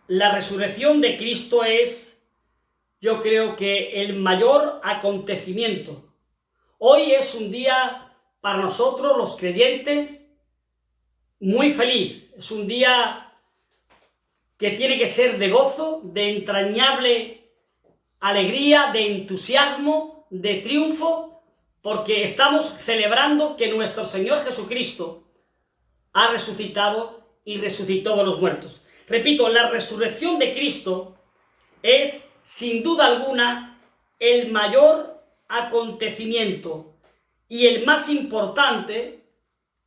La resurrección de Cristo es, yo creo que el mayor acontecimiento. Hoy es un día para nosotros los creyentes muy feliz. Es un día que tiene que ser de gozo, de entrañable alegría, de entusiasmo, de triunfo, porque estamos celebrando que nuestro Señor Jesucristo ha resucitado y resucitó de los muertos. Repito, la resurrección de Cristo es, sin duda alguna, el mayor acontecimiento y el más importante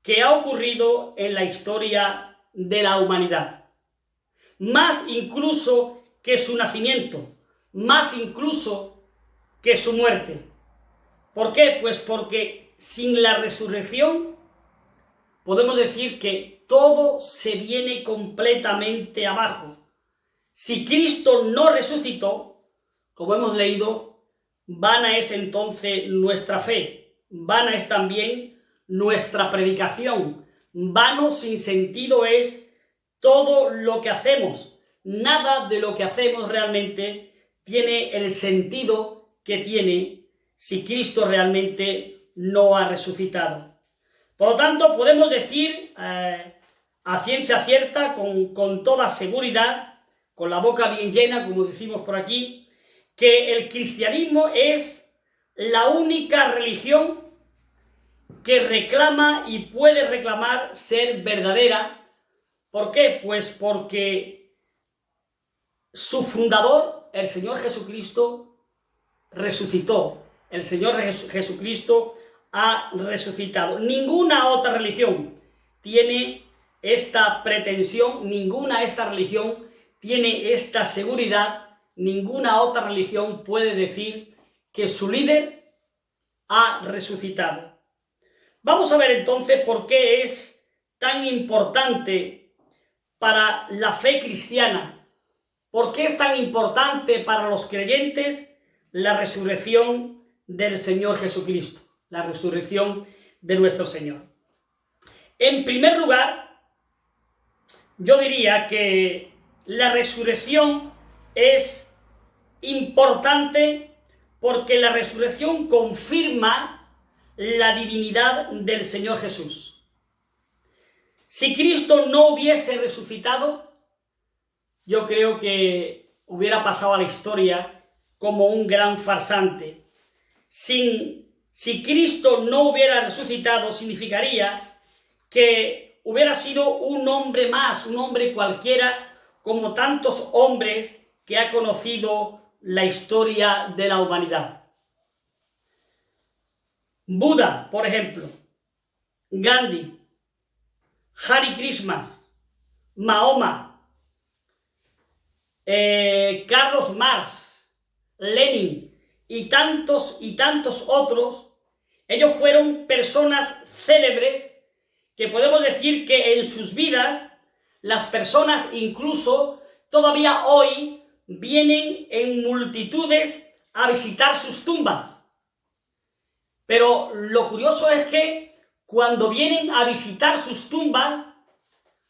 que ha ocurrido en la historia de la humanidad. Más incluso que su nacimiento, más incluso que su muerte. ¿Por qué? Pues porque sin la resurrección podemos decir que todo se viene completamente abajo. Si Cristo no resucitó, como hemos leído, vana es entonces nuestra fe, vana es también nuestra predicación, vano sin sentido es todo lo que hacemos. Nada de lo que hacemos realmente tiene el sentido que tiene si Cristo realmente no ha resucitado. Por lo tanto, podemos decir a ciencia cierta, con toda seguridad, con la boca bien llena, como decimos por aquí, que el cristianismo es la única religión que reclama y puede reclamar ser verdadera. ¿Por qué? Pues porque su fundador, el Señor Jesucristo, resucitó. El Señor Jesucristo ha resucitado. Ninguna otra religión tiene esta pretensión, ninguna esta religión tiene esta seguridad, ninguna otra religión puede decir que su líder ha resucitado. Vamos a ver entonces por qué es tan importante para la fe cristiana, por qué es tan importante para los creyentes la resurrección del Señor Jesucristo, la resurrección de nuestro Señor. En primer lugar, yo diría que la resurrección es importante porque la resurrección confirma la divinidad del Señor Jesús. Si Cristo no hubiese resucitado, yo creo que hubiera pasado a la historia como un gran farsante. Si Cristo no hubiera resucitado, significaría que hubiera sido un hombre más, un hombre cualquiera, como tantos hombres que ha conocido la historia de la humanidad. Buda, por ejemplo, Gandhi, Hare Krishna, Mahoma, Carlos Marx, Lenin y tantos otros, ellos fueron personas célebres que podemos decir que en sus vidas las personas incluso todavía hoy vienen en multitudes a visitar sus tumbas. Pero lo curioso es que cuando vienen a visitar sus tumbas,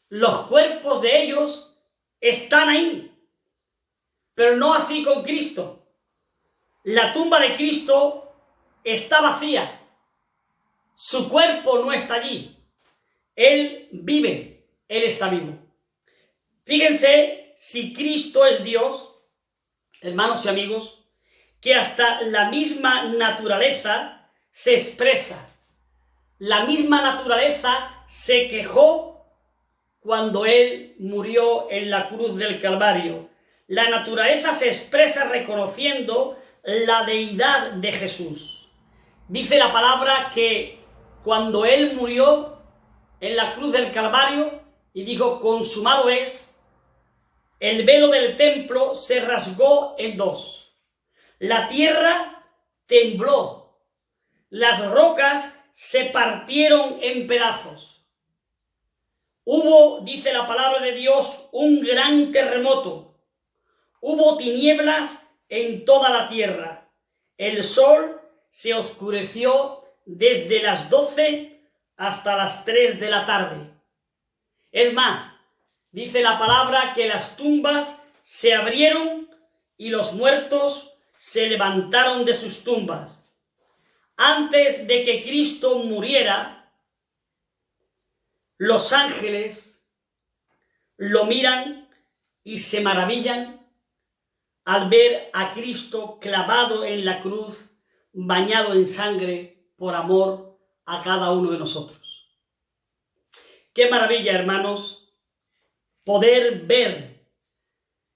los cuerpos de ellos están ahí, pero no así con Cristo. La tumba de Cristo está vacía, su cuerpo no está allí. Él vive, Él está vivo. Fíjense, si Cristo es Dios, hermanos y amigos, que hasta la misma naturaleza se expresa. La misma naturaleza se quejó cuando Él murió en la cruz del Calvario. La naturaleza se expresa reconociendo la deidad de Jesús. Dice la palabra que cuando Él murió en la cruz del Calvario y dijo consumado es, el velo del templo se rasgó en dos. La tierra tembló, las rocas se partieron en pedazos. Hubo, dice la palabra de Dios, un gran terremoto. Hubo tinieblas en toda la tierra. El sol se oscureció desde las 12 hasta las 3 de la tarde. Es más, dice la palabra que las tumbas se abrieron y los muertos se levantaron de sus tumbas. Antes de que Cristo muriera, los ángeles lo miran y se maravillan al ver a Cristo clavado en la cruz, bañado en sangre por amor a cada uno de nosotros. Qué maravilla, hermanos, poder ver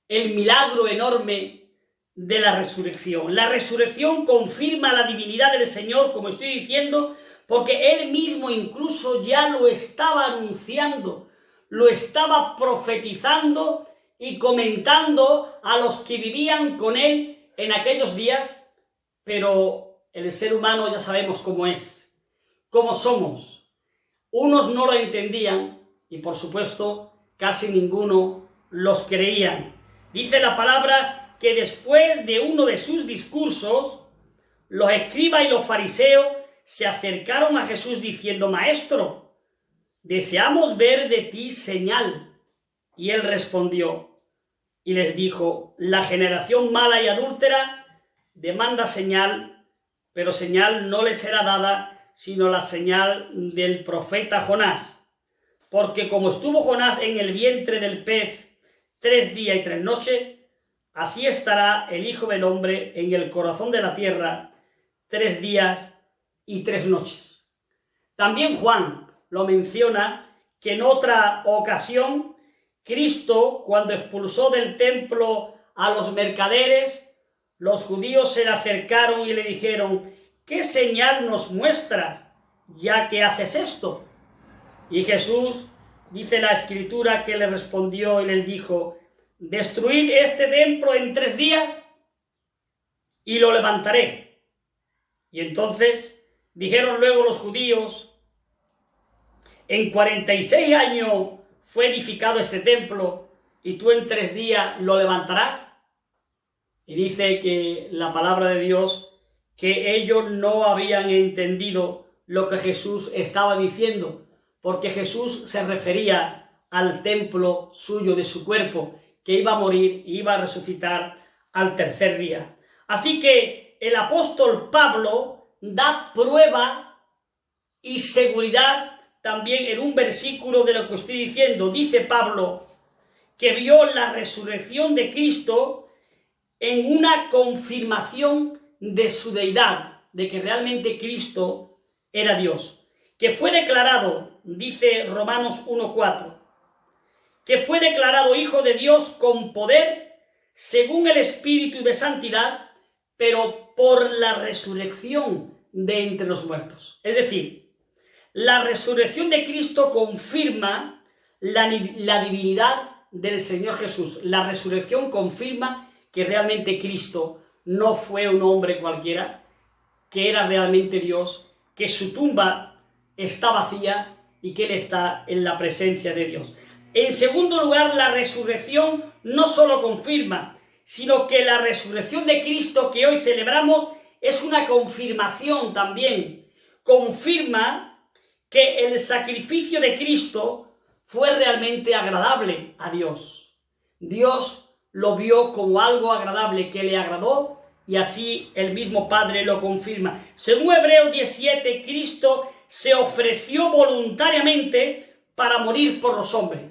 el milagro enorme de la resurrección. La resurrección confirma la divinidad del Señor, como estoy diciendo, porque Él mismo incluso ya lo estaba anunciando, lo estaba profetizando y comentando a los que vivían con Él en aquellos días, pero el ser humano ya sabemos cómo es, cómo somos. Unos no lo entendían y, por supuesto, casi ninguno los creían. Dice la palabra que después de uno de sus discursos, los escribas y los fariseos se acercaron a Jesús diciendo: Maestro, deseamos ver de ti señal. Y él respondió y les dijo: la generación mala y adúltera demanda señal, pero señal no le será dada, sino la señal del profeta Jonás. Porque como estuvo Jonás en el vientre del pez 3 días y 3 noches, así estará el Hijo del Hombre en el corazón de la tierra 3 días y 3 noches. También Juan lo menciona, que en otra ocasión Cristo, cuando expulsó del templo a los mercaderes, los judíos se le acercaron y le dijeron: ¿qué señal nos muestras, ya que haces esto? Y Jesús, dice la Escritura, que le respondió y les dijo: destruid este templo en 3 días y lo levantaré. Y entonces dijeron luego los judíos: en 46 años fue edificado este templo y tú en 3 días lo levantarás. Y dice que la palabra de Dios, que ellos no habían entendido lo que Jesús estaba diciendo, porque Jesús se refería al templo suyo, de su cuerpo, que iba a morir y iba a resucitar al 3er día. Así que el apóstol Pablo da prueba y seguridad también en un versículo de lo que estoy diciendo. Dice Pablo que vio la resurrección de Cristo en una confirmación de su deidad, de que realmente Cristo era Dios, que fue declarado, dice Romanos 1:4, que fue declarado Hijo de Dios con poder, según el Espíritu de Santidad, pero por la resurrección de entre los muertos. Es decir, la resurrección de Cristo confirma la divinidad del Señor Jesús. La resurrección confirma que realmente Cristo no fue un hombre cualquiera, que era realmente Dios, que su tumba está vacía y que Él está en la presencia de Dios. En segundo lugar, la resurrección no solo confirma, sino que la resurrección de Cristo que hoy celebramos es una confirmación también. Confirma que el sacrificio de Cristo fue realmente agradable a Dios. Dios lo vio como algo agradable, que le agradó, y así el mismo Padre lo confirma. Según Hebreos 17, Cristo se ofreció voluntariamente para morir por los hombres.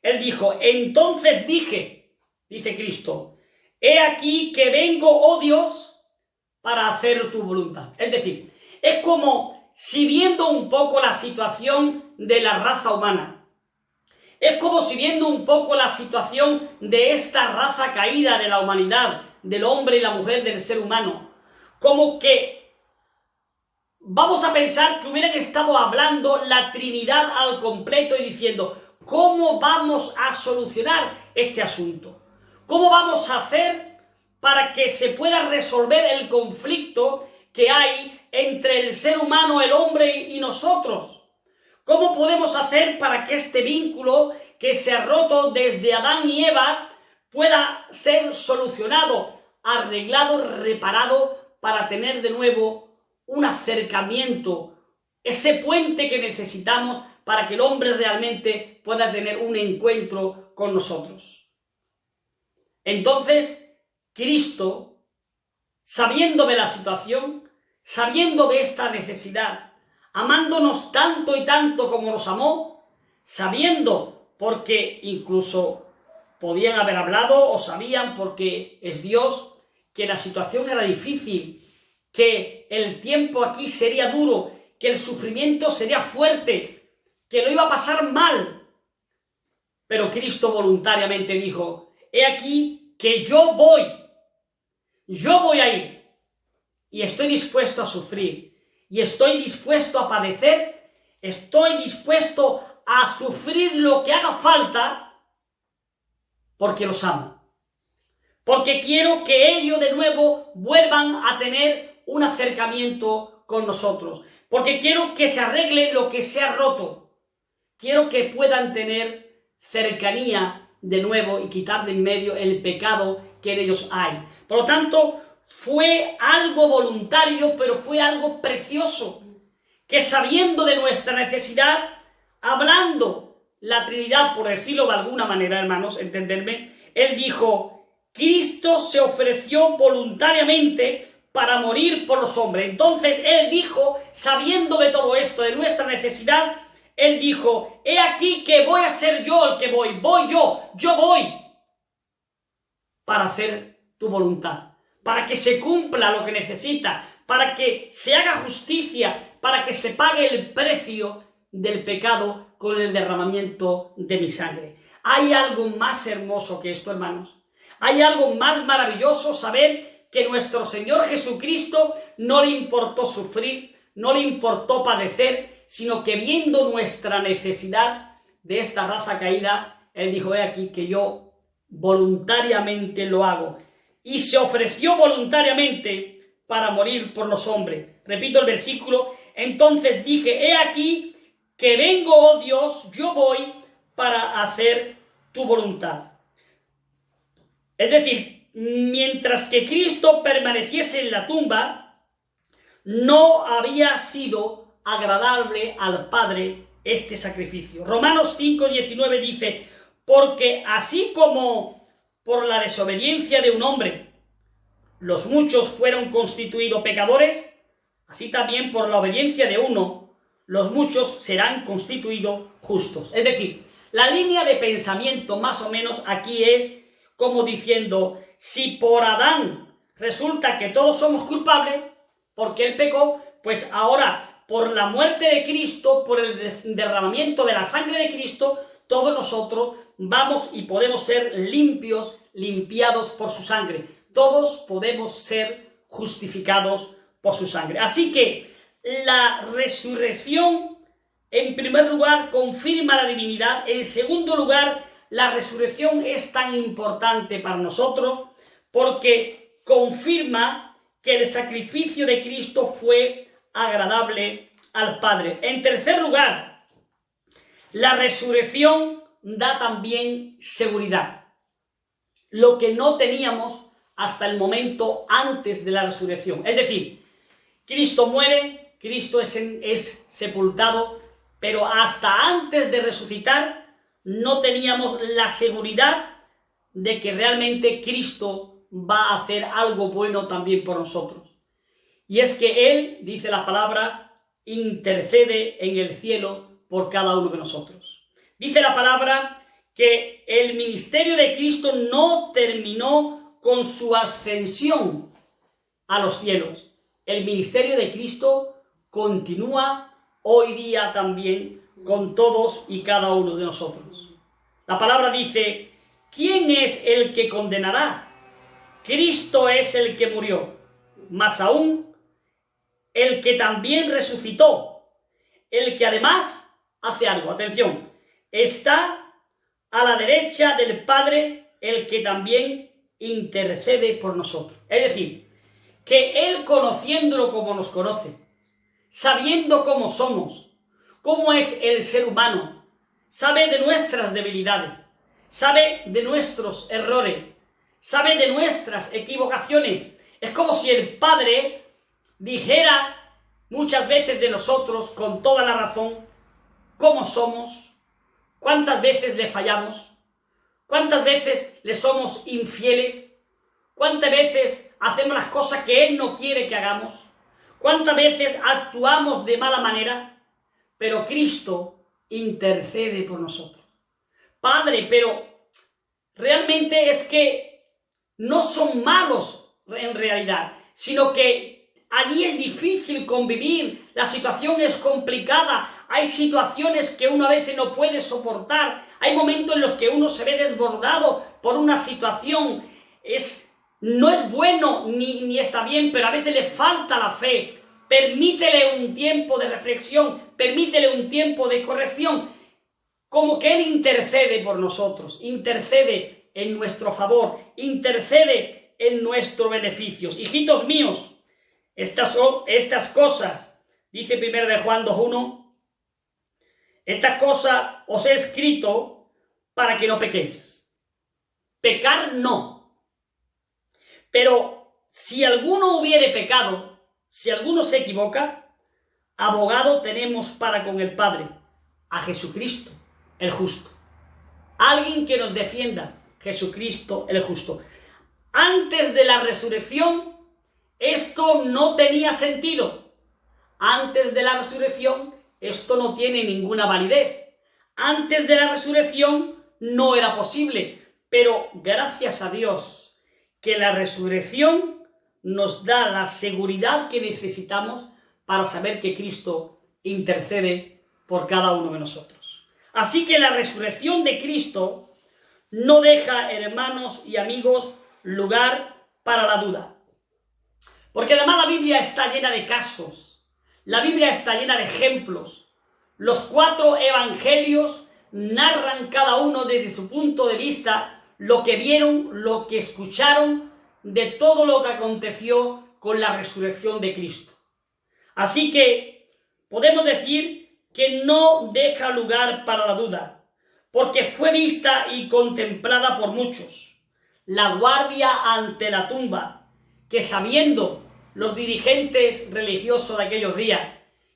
Él dijo: entonces dije, dice Cristo, he aquí que vengo, oh Dios, para hacer tu voluntad. Es decir, es como si viendo un poco la situación de la raza humana, es como si viendo un poco la situación de esta raza caída de la humanidad, del hombre y la mujer, del ser humano, como que vamos a pensar que hubieran estado hablando la Trinidad al completo y diciendo: ¿cómo vamos a solucionar este asunto? ¿Cómo vamos a hacer para que se pueda resolver el conflicto que hay entre el ser humano, el hombre y nosotros? ¿Cómo podemos hacer para que este vínculo que se ha roto desde Adán y Eva pueda ser solucionado, arreglado, reparado, para tener de nuevo un acercamiento, ese puente que necesitamos para que el hombre realmente pueda tener un encuentro con nosotros? Entonces, Cristo, sabiendo de la situación, sabiendo de esta necesidad, amándonos tanto y tanto como nos amó, sabiendo, porque incluso podían haber hablado o sabían, porque es Dios, que la situación era difícil, que el tiempo aquí sería duro, que el sufrimiento sería fuerte, que lo iba a pasar mal. Pero Cristo voluntariamente dijo: he aquí que yo voy a ir, y estoy dispuesto a sufrir, y estoy dispuesto a padecer, estoy dispuesto a sufrir lo que haga falta, porque los amo, porque quiero que ellos de nuevo vuelvan a tener un acercamiento con nosotros, porque quiero que se arregle lo que se ha roto, quiero que puedan tener cercanía de nuevo y quitar de en medio el pecado que en ellos hay. Por lo tanto, fue algo voluntario, pero fue algo precioso, que sabiendo de nuestra necesidad, hablando la Trinidad, por decirlo de alguna manera, hermanos, entenderme, él dijo: Cristo se ofreció voluntariamente para morir por los hombres. Entonces él dijo, sabiendo de todo esto, de nuestra necesidad, él dijo: he aquí que voy a ser yo el que voy yo voy para hacer tu voluntad, para que se cumpla lo que necesita, para que se haga justicia, para que se pague el precio del pecado con el derramamiento de mi sangre. ¿Hay algo más hermoso que esto, hermanos? ¿Hay algo más maravilloso saber que nuestro Señor Jesucristo no le importó sufrir, no le importó padecer, sino que viendo nuestra necesidad de esta raza caída, Él dijo: he aquí que yo voluntariamente lo hago? Y se ofreció voluntariamente para morir por los hombres. Repito el versículo: entonces dije: he aquí que vengo, oh Dios, yo voy para hacer tu voluntad. Es decir, mientras que Cristo permaneciese en la tumba, no había sido agradable al Padre este sacrificio. Romanos 5:19 dice: porque así como por la desobediencia de un hombre los muchos fueron constituidos pecadores, así también por la obediencia de uno los muchos serán constituidos justos. Es decir, la línea de pensamiento más o menos aquí es como diciendo: si por Adán resulta que todos somos culpables porque él pecó, pues ahora por la muerte de Cristo, por el derramamiento de la sangre de Cristo, todos nosotros vamos y podemos ser limpios, limpiados por su sangre. Todos podemos ser justificados por su sangre. Así que la resurrección, en primer lugar, confirma la divinidad. En segundo lugar, la resurrección es tan importante para nosotros porque confirma que el sacrificio de Cristo fue agradable al Padre. En tercer lugar, la resurrección da también seguridad, lo que no teníamos hasta el momento antes de la resurrección. Es decir, Cristo muere, Cristo es sepultado, pero hasta antes de resucitar no teníamos la seguridad de que realmente Cristo va a hacer algo bueno también por nosotros. Y es que Él, dice la palabra, intercede en el cielo por cada uno de nosotros. Dice la palabra que el ministerio de Cristo no terminó con su ascensión a los cielos. El ministerio de Cristo continúa hoy día también con todos y cada uno de nosotros. La palabra dice: ¿quién es el que condenará? Cristo es el que murió, más aún el que también resucitó, el que además hace algo. Atención, está a la derecha del Padre, el que también intercede por nosotros. Es decir, que Él, conociéndolo como nos conoce, sabiendo cómo somos, cómo es el ser humano, sabe de nuestras debilidades, sabe de nuestros errores, sabe de nuestras equivocaciones. Es como si el Padre dijera muchas veces de nosotros, con toda la razón, cómo somos, cuántas veces le fallamos, ¿Cuántas veces le somos infieles? ¿Cuántas veces hacemos las cosas que Él no quiere que hagamos? ¿Cuántas veces actuamos de mala manera? Pero Cristo intercede por nosotros. Padre, pero realmente es que no son malos en realidad, sino que allí es difícil convivir, la situación es complicada, hay situaciones que uno a veces no puede soportar, hay momentos en los que uno se ve desbordado por una situación, no es bueno ni está bien, pero a veces le falta la fe. Permítele un tiempo de reflexión, permítele un tiempo de corrección, como que Él intercede por nosotros, intercede en nuestro favor, intercede en nuestros beneficios. Hijitos míos, estas cosas, dice 1 de Juan 2:1, estas cosas os he escrito para que no pequéis. Pecar no. Pero si alguno hubiere pecado, si alguno se equivoca, abogado tenemos para con el Padre, a Jesucristo, el justo. Alguien que nos defienda, Jesucristo, el justo. Antes de la resurrección, esto no tenía sentido. Antes de la resurrección, esto no tiene ninguna validez. Antes de la resurrección, no era posible. Pero gracias a Dios, que la resurrección nos da la seguridad que necesitamos para saber que Cristo intercede por cada uno de nosotros. Así que la resurrección de Cristo no deja, hermanos y amigos, lugar para la duda. Porque además la Biblia está llena de casos, la Biblia está llena de ejemplos. Los 4 evangelios narran cada uno desde su punto de vista lo que vieron, lo que escucharon de todo lo que aconteció con la resurrección de Cristo. Así que podemos decir que no deja lugar para la duda, porque fue vista y contemplada por muchos. La guardia ante la tumba, que sabiendo los dirigentes religiosos de aquellos días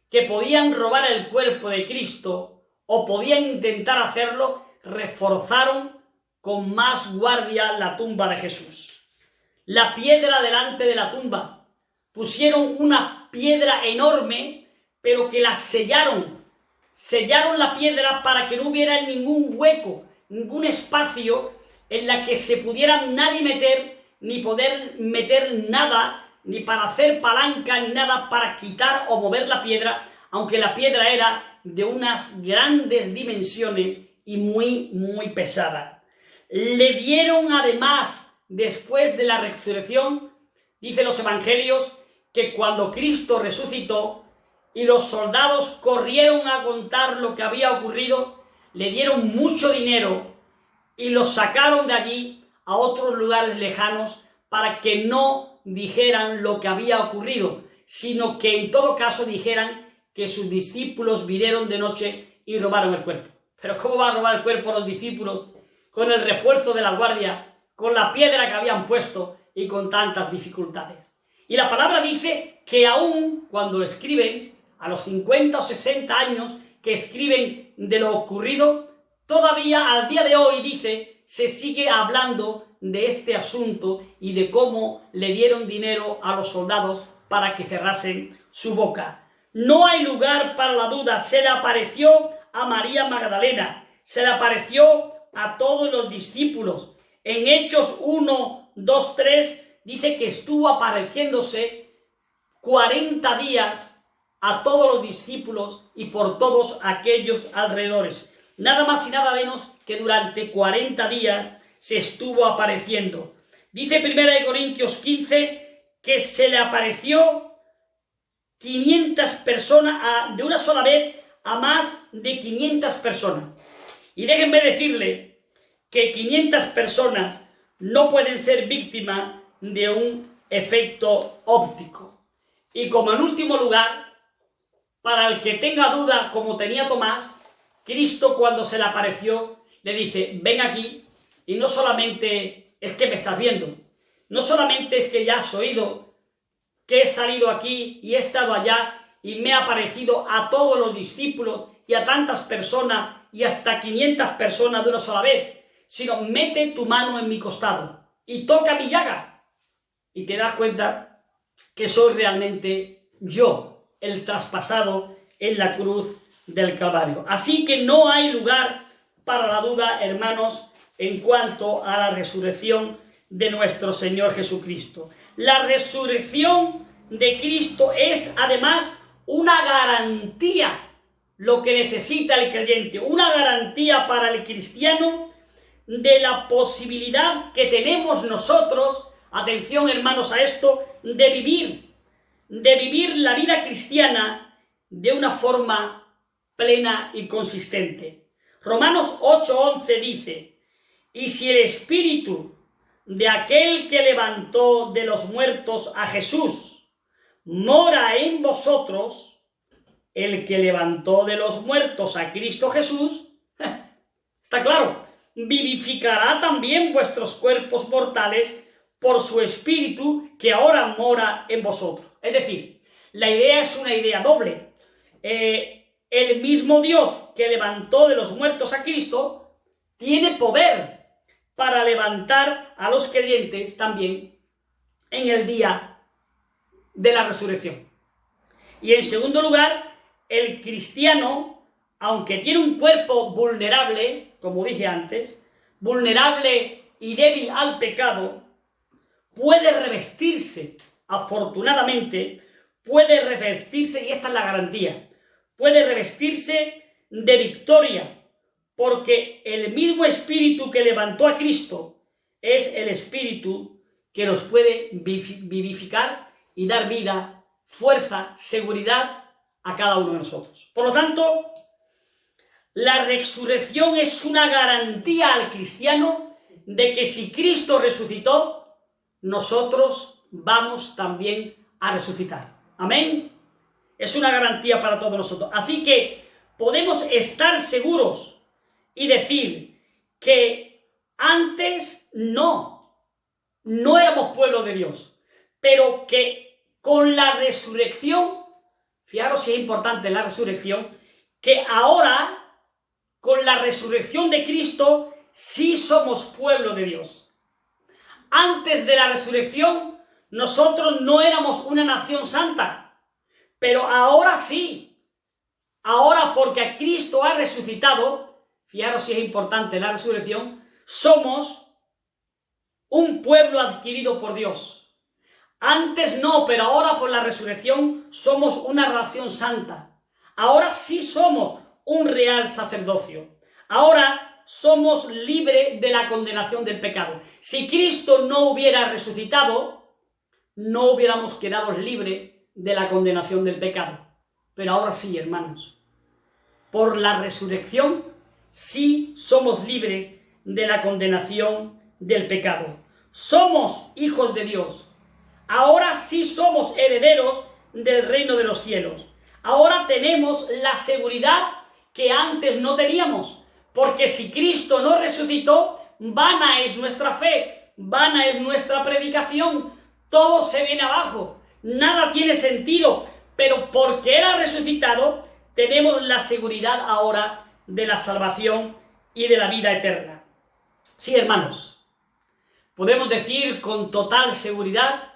que podían robar el cuerpo de Cristo o podían intentar hacerlo, reforzaron con más guardia la tumba de Jesús. La piedra delante de la tumba, pusieron una piedra enorme, pero que la sellaron la piedra para que no hubiera ningún hueco, ningún espacio en la que se pudiera nadie meter, ni poder meter nada, ni para hacer palanca, ni nada para quitar o mover la piedra, aunque la piedra era de unas grandes dimensiones y muy, muy pesada. Le dieron además, después de la resurrección, dicen los evangelios, que cuando Cristo resucitó y los soldados corrieron a contar lo que había ocurrido, le dieron mucho dinero y los sacaron de allí a otros lugares lejanos para que no dijeran lo que había ocurrido, sino que en todo caso dijeran que sus discípulos vinieron de noche y robaron el cuerpo. Pero ¿cómo va a robar el cuerpo los discípulos con el refuerzo de la guardia, con la piedra que habían puesto y con tantas dificultades? Y la palabra dice que aún cuando escriben, a los 50 o 60 años que escriben de lo ocurrido, todavía al día de hoy, dice, se sigue hablando de este asunto y de cómo le dieron dinero a los soldados para que cerrasen su boca. No hay lugar para la duda. Se le apareció a María Magdalena, se le apareció a todos los discípulos. En Hechos 1, 2, 3 dice que estuvo apareciéndose 40 días a todos los discípulos y por todos aquellos alrededores. Nada más y nada menos que durante 40 días se estuvo apareciendo. Dice 1 Corintios 15 que se le apareció 500 personas, de una sola vez a más de 500 personas. Y déjenme decirle que 500 personas no pueden ser víctimas de un efecto óptico. Y como en último lugar, para el que tenga duda, como tenía Tomás, Cristo cuando se le apareció le dice, ven aquí, y no solamente es que me estás viendo, no solamente es que ya has oído que he salido aquí y he estado allá y me he aparecido a todos los discípulos y a tantas personas y hasta 500 personas de una sola vez, sino mete tu mano en mi costado y toca mi llaga. Y te das cuenta que soy realmente yo, el traspasado en la cruz del Calvario. Así que no hay lugar para la duda, hermanos, en cuanto a la resurrección de nuestro Señor Jesucristo. La resurrección de Cristo es además una garantía, lo que necesita el creyente, una garantía para el cristiano de la posibilidad que tenemos nosotros, atención hermanos a esto, de vivir la vida cristiana de una forma plena y consistente. Romanos 8:11 dice: y si el Espíritu de aquel que levantó de los muertos a Jesús mora en vosotros, el que levantó de los muertos a Cristo Jesús, está claro, vivificará también vuestros cuerpos mortales por su Espíritu que ahora mora en vosotros. Es decir, la idea es una idea doble. El mismo Dios que levantó de los muertos a Cristo tiene poder para levantar a los creyentes también en el día de la resurrección. Y en segundo lugar, el cristiano, aunque tiene un cuerpo vulnerable, como dije antes, vulnerable y débil al pecado, puede revestirse, afortunadamente, puede revestirse, y esta es la garantía, puede revestirse de victoria, porque el mismo Espíritu que levantó a Cristo es el Espíritu que nos puede vivificar y dar vida, fuerza, seguridad a cada uno de nosotros. Por lo tanto, la resurrección es una garantía al cristiano de que si Cristo resucitó, nosotros vamos también a resucitar. Amén. Es una garantía para todos nosotros. Así que podemos estar seguros y decir que antes no éramos pueblo de Dios, pero que con la resurrección, fijaros si es importante la resurrección, que ahora, con la resurrección de Cristo, sí somos pueblo de Dios. Antes de la resurrección, nosotros no éramos una nación santa, pero ahora sí. Ahora, porque a Cristo ha resucitado, fijaros si es importante la resurrección, somos un pueblo adquirido por Dios. Antes no, pero ahora por la resurrección somos una nación santa. Ahora sí somos un real sacerdocio. Ahora somos libres de la condenación del pecado. Si Cristo no hubiera resucitado, no hubiéramos quedado libres de la condenación del pecado. Pero ahora sí, hermanos. Por la resurrección sí somos libres de la condenación del pecado. Somos hijos de Dios. Ahora sí somos herederos del reino de los cielos. Ahora tenemos la seguridad que antes no teníamos. Porque si Cristo no resucitó, vana es nuestra fe, vana es nuestra predicación. Todo se viene abajo. Nada tiene sentido. Pero porque Él ha resucitado, tenemos la seguridad ahora de la salvación y de la vida eterna. Sí, hermanos, podemos decir con total seguridad,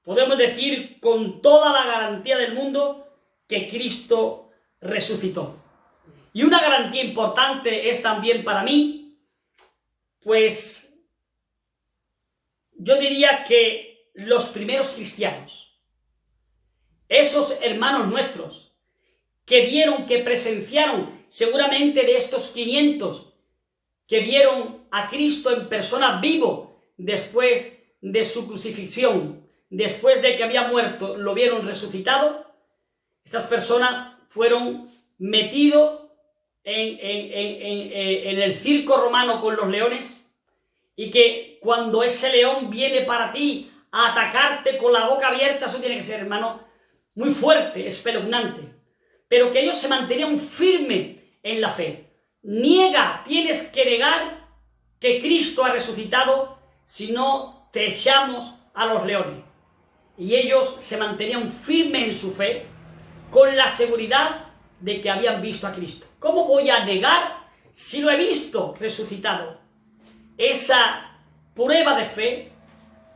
podemos decir con toda la garantía del mundo que Cristo resucitó. Y una garantía importante es también para mí, pues yo diría que los primeros cristianos, esos hermanos nuestros, que vieron, que presenciaron, seguramente de estos 500, que vieron a Cristo en persona vivo después de su crucifixión, después de que había muerto, lo vieron resucitado. Estas personas fueron metidos en el circo romano con los leones, y que cuando ese león viene para ti a atacarte con la boca abierta, eso tiene que ser, hermano, muy fuerte, espeluznante. Pero que ellos se mantenían firmes en la fe. Tienes que negar que Cristo ha resucitado, si no te echamos a los leones. Y ellos se mantenían firmes en su fe, con la seguridad de que habían visto a Cristo. ¿Cómo voy a negar si lo he visto resucitado? esa prueba de fe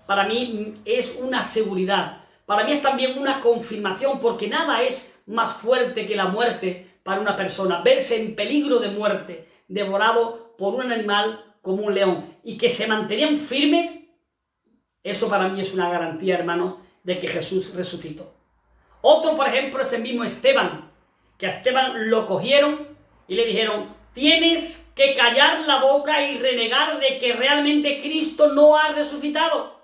para mí es una seguridad. Para mí es también una confirmación, porque nada es más fuerte que la muerte para una persona. Verse en peligro de muerte, devorado por un animal como un león, y que se mantenían firmes, eso para mí es una garantía, hermanos, de que Jesús resucitó. Otro, por ejemplo, es el mismo Esteban, que a Esteban lo cogieron y le dijeron: tienes que callar la boca y renegar de que realmente Cristo no ha resucitado.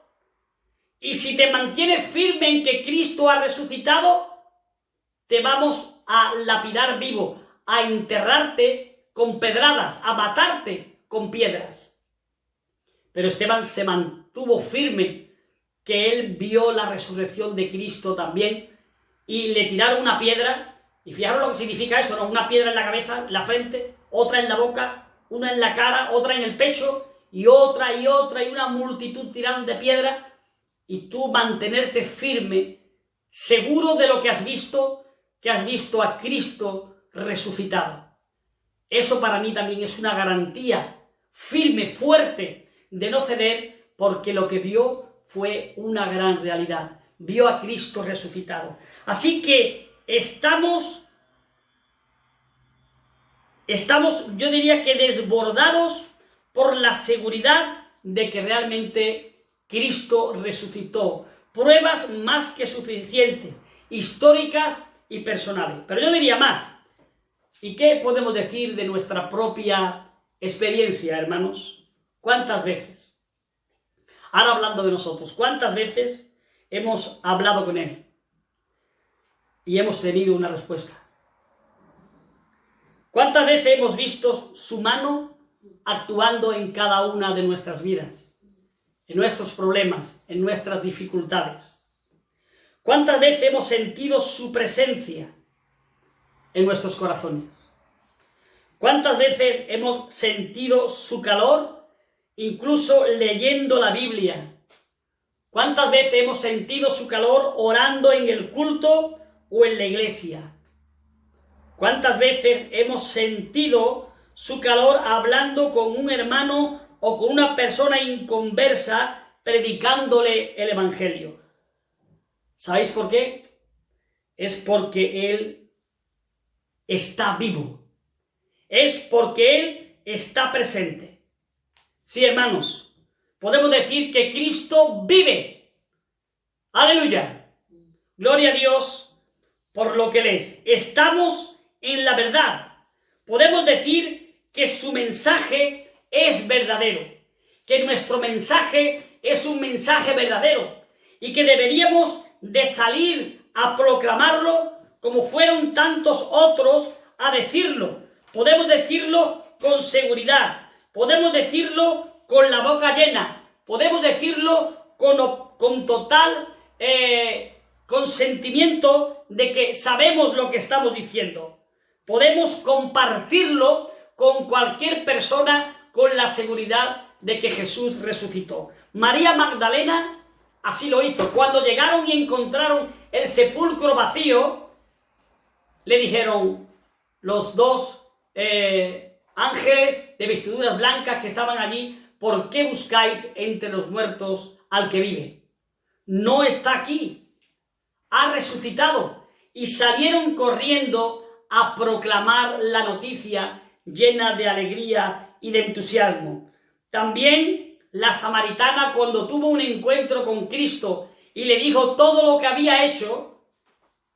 Y si te mantienes firme en que Cristo ha resucitado, te vamos a lapidar vivo, a enterrarte con pedradas, a matarte con piedras. Pero Esteban se mantuvo firme, que él vio la resurrección de Cristo también, y le tiraron una piedra, y fijaros lo que significa eso, ¿no? Una piedra en la cabeza, en la frente, otra en la boca, una en la cara, otra en el pecho, y otra, y una multitud tirando de piedra, y tú mantenerte firme, seguro de lo que has visto a Cristo resucitado. Eso para mí también es una garantía firme, fuerte, de no ceder, porque lo que vio fue una gran realidad. Vio a Cristo resucitado. Así que estamos, yo diría que desbordados por la seguridad de que realmente Cristo resucitó. Pruebas más que suficientes, históricas y personales. Pero yo diría más. ¿Y qué podemos decir de nuestra propia experiencia, hermanos? ¿Cuántas veces? Ahora hablando de nosotros, ¿cuántas veces hemos hablado con Él y hemos tenido una respuesta? ¿Cuántas veces hemos visto su mano actuando en cada una de nuestras vidas, en nuestros problemas, en nuestras dificultades? ¿Cuántas veces hemos sentido su presencia en nuestros corazones? ¿Cuántas veces hemos sentido su calor, incluso leyendo la Biblia? ¿Cuántas veces hemos sentido su calor orando en el culto o en la iglesia? ¿Cuántas veces hemos sentido su calor hablando con un hermano o con una persona inconversa, predicándole el evangelio? ¿Sabéis por qué? Es porque Él está vivo. Es porque Él está presente. Sí, hermanos, podemos decir que Cristo vive. ¡Aleluya! Gloria a Dios por lo que Él es. Estamos en la verdad. Podemos decir que su mensaje es verdadero, que nuestro mensaje es un mensaje verdadero y que deberíamos de salir a proclamarlo como fueron tantos otros a decirlo. Podemos decirlo con seguridad, podemos decirlo con la boca llena, podemos decirlo con total consentimiento de que sabemos lo que estamos diciendo. Podemos compartirlo con cualquier persona con la seguridad de que Jesús resucitó. María Magdalena así lo hizo. Cuando llegaron y encontraron el sepulcro vacío, le dijeron los dos ángeles de vestiduras blancas que estaban allí: ¿por qué buscáis entre los muertos al que vive? No está aquí, ha resucitado. Y salieron corriendo a proclamar la noticia llena de alegría y de entusiasmo. También la samaritana, cuando tuvo un encuentro con Cristo y le dijo todo lo que había hecho,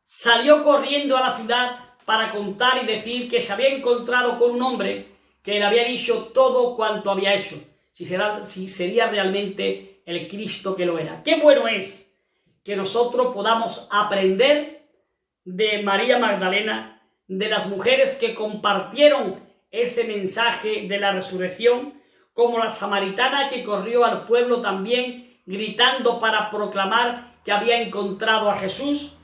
salió corriendo a la ciudad para contar y decir que se había encontrado con un hombre que le había dicho todo cuanto había hecho, si sería realmente el Cristo que lo era. Qué bueno es que nosotros podamos aprender de María Magdalena, de las mujeres que compartieron ese mensaje de la resurrección, como la samaritana que corrió al pueblo también gritando para proclamar que había encontrado a Jesús.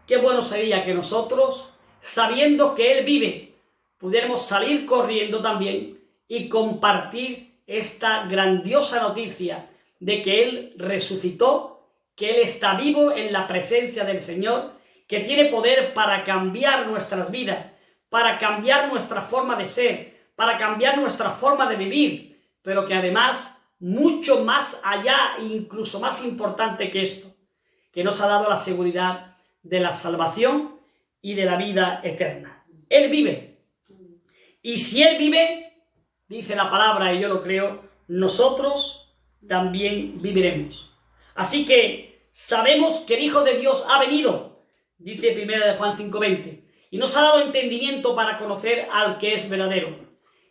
Qué bueno sería que nosotros, sabiendo que Él vive, pudiéramos salir corriendo también y compartir esta grandiosa noticia de que Él resucitó, que Él está vivo en la presencia del Señor, que tiene poder para cambiar nuestras vidas, para cambiar nuestra forma de ser, para cambiar nuestra forma de vivir, pero que además, mucho más allá, incluso más importante que esto, que nos ha dado la seguridad de la salvación y de la vida eterna. Él vive. Y si Él vive, dice la palabra, y yo lo creo, nosotros también viviremos. Así que sabemos que el Hijo de Dios ha venido, dice 1 de Juan 5:20, y nos ha dado entendimiento para conocer al que es verdadero.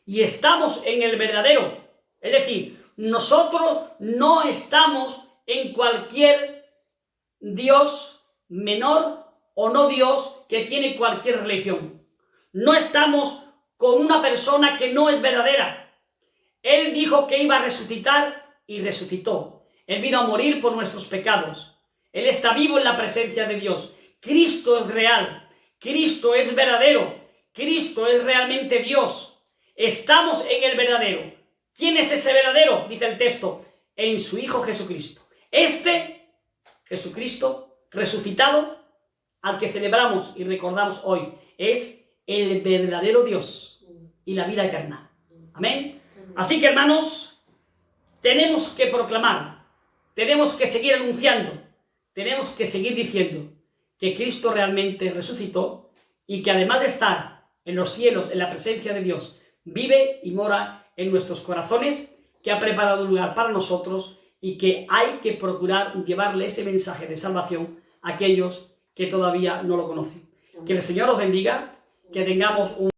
Y estamos en el verdadero. Es decir, nosotros no estamos en cualquier Dios menor o no Dios que tiene cualquier religión. No estamos con una persona que no es verdadera. Él dijo que iba a resucitar y resucitó. Él vino a morir por nuestros pecados. Él está vivo en la presencia de Dios. Cristo es real. Cristo es verdadero. Cristo es realmente Dios. Estamos en el verdadero. ¿Quién es ese verdadero? Dice el texto, en su Hijo Jesucristo. Este Jesucristo resucitado, al que celebramos y recordamos hoy, es el verdadero Dios y la vida eterna. Amén. Así que, hermanos, tenemos que proclamar, tenemos que seguir anunciando, tenemos que seguir diciendo que Cristo realmente resucitó y que además de estar en los cielos, en la presencia de Dios, vive y mora en nuestros corazones, que ha preparado un lugar para nosotros y que hay que procurar llevarle ese mensaje de salvación a aquellos que todavía no lo conocen. Que el Señor os bendiga, que tengamos un